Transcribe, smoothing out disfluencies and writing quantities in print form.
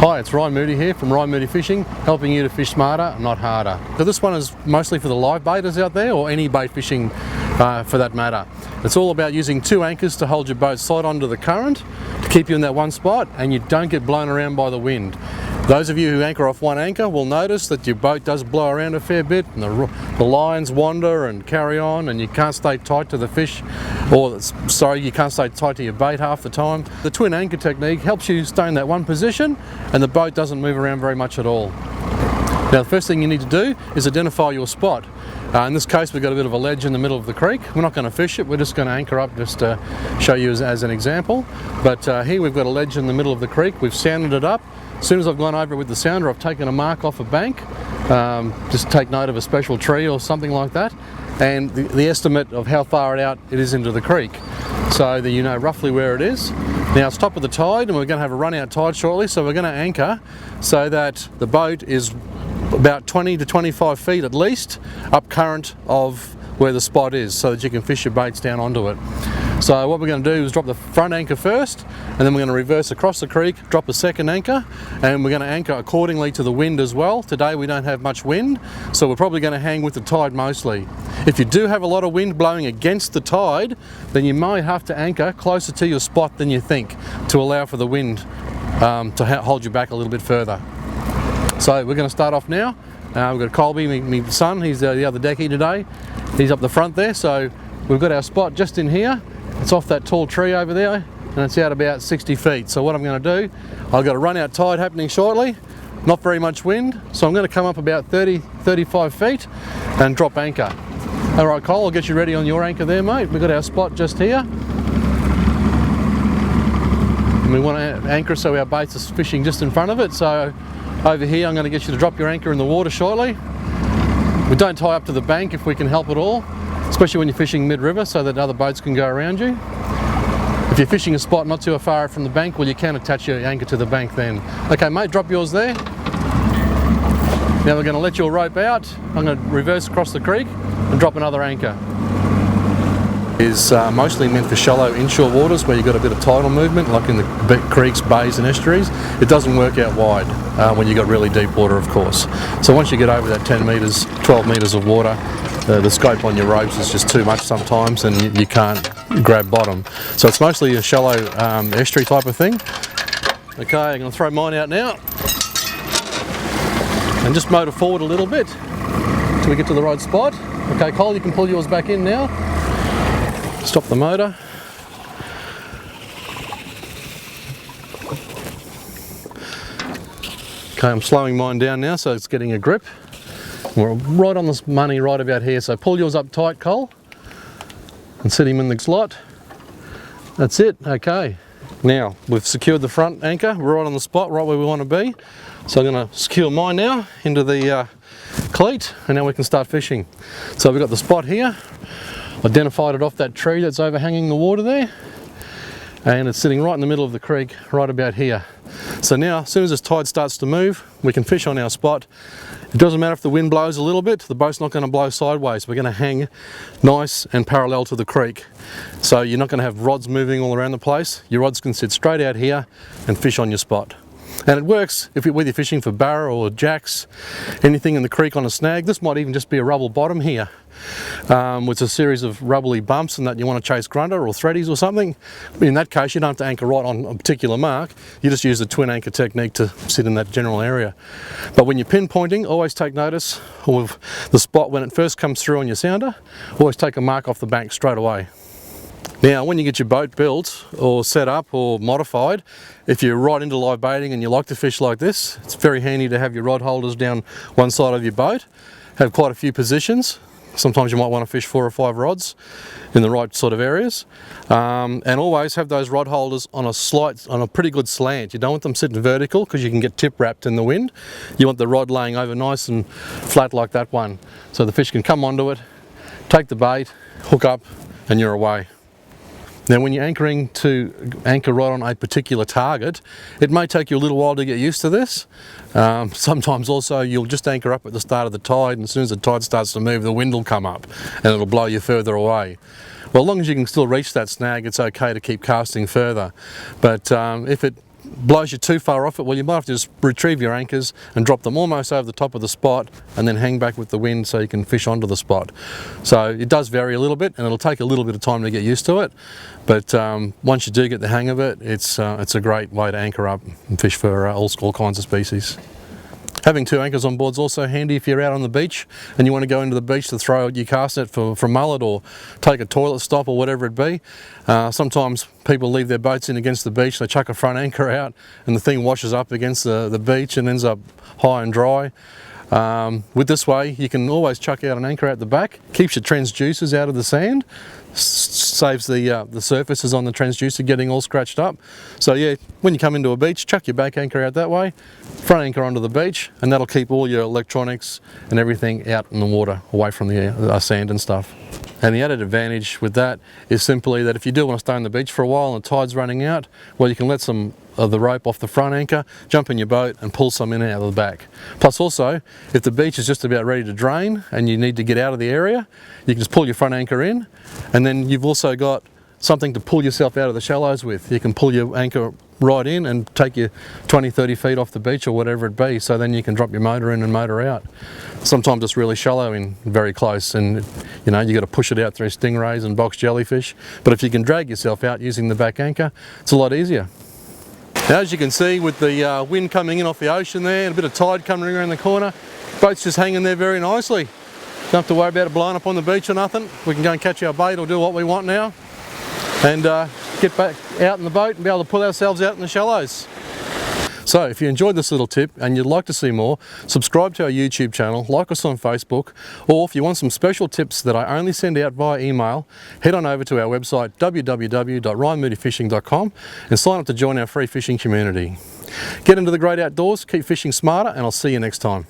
Hi, it's Ryan Moody here from Ryan Moody Fishing, helping you to fish smarter, not harder. So this one is mostly for the live baiters out there, or any bait fishing for that matter. It's all about using two anchors to hold your boat side onto the current to keep you in that one spot and you don't get blown around by the wind. Those of you who anchor off one anchor will notice that your boat does blow around a fair bit and the lines wander and carry on and you can't stay tight to the fish, or sorry, you can't stay tight to your bait half the time. The twin anchor technique helps you stay in that one position and the boat doesn't move around very much at all. Now the first thing you need to do is identify your spot. In this case we've got a bit of a ledge in the middle of the creek. We're not going to fish it, we're just going to anchor up just to show you as an example. But here we've got a ledge in the middle of the creek, we've sounded it up. As soon as I've gone over it with the sounder, I've taken a mark off a bank, just take note of a special tree or something like that, and the estimate of how far out it is into the creek, so that you know roughly where it is. Now it's top of the tide and we're going to have a run out tide shortly, so we're going to anchor so that the boat is about 20 to 25 feet at least up current of where the spot is, so that you can fish your baits down onto it. So what we're going to do is drop the front anchor first, and then we're going to reverse across the creek, drop a second anchor, and we're going to anchor accordingly to the wind as well. Today we don't have much wind, so we're probably going to hang with the tide mostly. If you do have a lot of wind blowing against the tide, then you might have to anchor closer to your spot than you think to allow for the wind to hold you back a little bit further. So we're going to start off now. We've got Colby, my son, he's the other decky today. He's up the front there, so we've got our spot just in here. It's off that tall tree over there and it's out about 60 feet. So what I'm going to do, I've got a run out tide happening shortly, not very much wind, so I'm going to come up about 30-35 feet and drop anchor. Alright Cole, I'll get you ready on your anchor there mate. We've got our spot just here. And we want to anchor so our baits are fishing just in front of it. So over here I'm going to get you to drop your anchor in the water shortly. We don't tie up to the bank if we can help at all, especially when you're fishing mid-river so that other boats can go around you. If you're fishing a spot not too far from the bank, well you can attach your anchor to the bank then. Okay mate, drop yours there. Now we're going to let your rope out. I'm going to reverse across the creek and drop another anchor. Is mostly meant for shallow inshore waters where you've got a bit of tidal movement, like in the creeks, bays and estuaries. It doesn't work out wide when you've got really deep water, of course. So once you get over that 10 metres, 12 metres of water, the scope on your ropes is just too much sometimes and you can't grab bottom. So it's mostly a shallow estuary type of thing. Okay, I'm going to throw mine out now and just motor forward a little bit till we get to the right spot. Okay Cole, you can pull yours back in now. Stop the motor. Okay, I'm slowing mine down now so it's getting a grip. We're right on this money right about here, so pull yours up tight Cole and set him in the slot. That's it, okay. Now we've secured the front anchor, we're right on the spot, right where we want to be. So I'm going to secure mine now into the cleat and now we can start fishing. So we've got the spot here. Identified it off that tree that's overhanging the water there, and it's sitting right in the middle of the creek, right about here. So now, as soon as this tide starts to move, we can fish on our spot. It doesn't matter if the wind blows a little bit, the boat's not going to blow sideways. We're going to hang nice and parallel to the creek. So you're not going to have rods moving all around the place. Your rods can sit straight out here and fish on your spot. And it works whether you're fishing for barra or jacks, anything in the creek on a snag. This might even just be a rubble bottom here with a series of rubbly bumps and that you want to chase grunter or threadies or something. In that case you don't have to anchor right on a particular mark, you just use the twin anchor technique to sit in that general area. But when you're pinpointing, always take notice of the spot when it first comes through on your sounder. Always take a mark off the bank straight away. Now when you get your boat built or set up or modified, if you're right into live baiting and you like to fish like this, it's very handy to have your rod holders down one side of your boat, have quite a few positions. Sometimes you might want to fish 4 or 5 rods in the right sort of areas, and always have those rod holders on a pretty good slant. You don't want them sitting vertical because you can get tip wrapped in the wind. You want the rod laying over nice and flat like that one, so the fish can come onto it, take the bait, hook up, and you're away. Now when you're anchoring to anchor right on a particular target, it may take you a little while to get used to this. Sometimes also you'll just anchor up at the start of the tide, and as soon as the tide starts to move, the wind will come up and it'll blow you further away. Well, as long as you can still reach that snag, it's okay to keep casting further. But if it blows you too far off it, well, you might have to just retrieve your anchors and drop them almost over the top of the spot and then hang back with the wind so you can fish onto the spot. So it does vary a little bit, and it'll take a little bit of time to get used to it, but once you do get the hang of it, it's a great way to anchor up and fish for all kinds of species. Having 2 anchors on board is also handy if you're out on the beach and you want to go into the beach to throw your cast net for mullet or take a toilet stop or whatever it be. Sometimes people leave their boats in against the beach, they chuck a front anchor out and the thing washes up against the beach and ends up high and dry. With this way, you can always chuck out an anchor out the back, keeps your transducers out of the sand, saves the surfaces on the transducer getting all scratched up. So yeah, when you come into a beach, chuck your back anchor out that way, front anchor onto the beach, and that'll keep all your electronics and everything out in the water, away from the sand and stuff. And the added advantage with that is simply that if you do want to stay on the beach for a while and the tide's running out, well, you can let some of the rope off the front anchor, jump in your boat and pull some in out of the back. Plus also, if the beach is just about ready to drain and you need to get out of the area, you can just pull your front anchor in, and then you've also got something to pull yourself out of the shallows with. You can pull your anchor right in and take you 20-30 feet off the beach or whatever it be, so then you can drop your motor in and motor out. Sometimes it's really shallow in very close, and you know, you got to push it out through stingrays and box jellyfish, but if you can drag yourself out using the back anchor, it's a lot easier. Now, as you can see, with the wind coming in off the ocean there and a bit of tide coming around the corner, boat's just hanging there very nicely. Don't have to worry about it blowing up on the beach or nothing. We can go and catch our bait or do what we want now and get back out in the boat and be able to pull ourselves out in the shallows. So if you enjoyed this little tip and you'd like to see more, subscribe to our YouTube channel, like us on Facebook, or if you want some special tips that I only send out via email, head on over to our website www.ryanmoodyfishing.com and sign up to join our free fishing community. Get into the great outdoors, keep fishing smarter, and I'll see you next time.